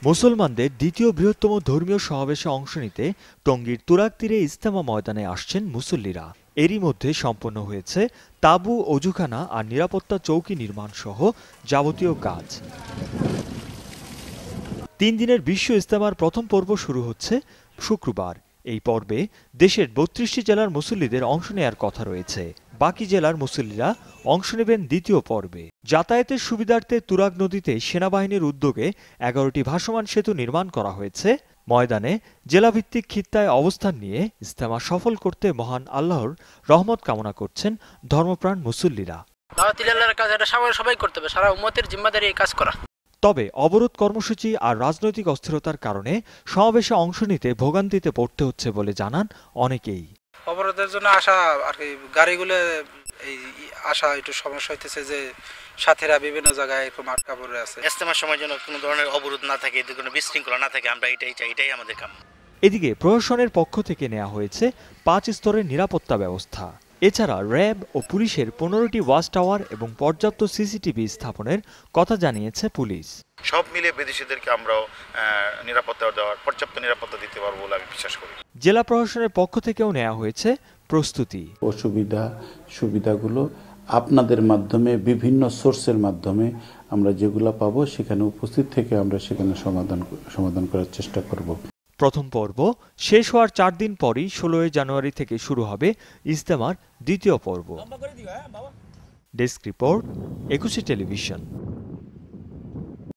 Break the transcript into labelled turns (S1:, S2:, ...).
S1: মুসলমানদের দ্বিতীয় বৃহত্তম ধর্মীয় সমাবেশে অংশ নিতে টঙ্গীর তুরাগ তীরে ইজতেমা ময়দানে আসছেন মুসল্লিরা। এরই মধ্যে সম্পন্ন হয়েছে তাঁবু, অজুখানা আর নিরাপত্তা চৌকি নির্মাণ সহ যাবতীয় কাজ। 3 দিনের বিশ্ব ইজতেমার প্রথম পর্ব শুরু হচ্ছে শুক্রবার। এই পর্বে দেশের 32টি জেলার মুসল্লিদের অংশ নেয়ার কথা রয়েছে। বাকি জেলার মুসল্লিরা অংশ নেবেন দ্বিতীয় পর্বে। যাতায়াতের সুবিধার্থে তুরাগ নদীতে সেনাবাহিনীর উদ্যোগে 11টি ভাসমান সেতু নির্মাণ করা হয়েছে। ময়দানে জেলাভিত্তিক খিত্তায় অবস্থান নিয়ে ইজতেমা সফল করতে মহান আল্লাহর রহমত কামনা করছেন ধর্মপ্রাণ মুসল্লিরা।
S2: সবাই করতে হবে, সারা উম্মতের জিম্মাদারি এই কাজ করা।
S1: তবে অবরোধ কর্মসূচি আর রাজনৈতিক অস্থিরতার কারণে সমাবেশে অংশ নিতে ভোগান্তিতে পড়তে হচ্ছে বলে জানান অনেকেই।
S3: অবরোধের জন্য আসা আর কি, গাড়িগুলো এই আসা একটু সমস্যা হইতেছে, যে সাথীরা বিভিন্ন জায়গায় এরকম আটকা পড়ে আছে।
S4: ইজতেমার সময় যেন কোনো ধরনের অবরোধ না থাকে, কোনো বিশৃঙ্খলা না থাকে, আমরা এটাই চাই, এটাই আমাদের কাম।
S1: এদিকে প্রশাসনের পক্ষ থেকে নেওয়া হয়েছে 5 স্তরের নিরাপত্তা ব্যবস্থা। এছাড়া র্যাব ও পুলিশের 15টি ওয়াচ টাওয়ার এবং পর্যাপ্ত সিসিটিভি স্থাপনের কথা জানিয়েছে পুলিশ।
S5: সব মিলে বিদেশিদেরকে আমরাও নিরাপত্তা দেওয়ার, পর্যাপ্ত নিরাপত্তা দিতে পারবো বলে আমি বিশ্বাস করি।
S1: জেলা প্রশাসনের পক্ষ থেকেও নেওয়া হয়েছে প্রস্তুতি।
S6: সুবিধাগুলো আপনাদের মাধ্যমে, বিভিন্ন সোর্সের মাধ্যমে আমরা যেগুলো পাবো সেখানে উপস্থিত থেকে আমরা সেখানে সমাধান করার চেষ্টা করব।
S1: প্রথম পর্ব শেষ হওয়ার 4 দিন পরই 16 জানুয়ারি থেকে শুরু হবে ইজতেমার দ্বিতীয় পর্ব। Desk report, 21 television.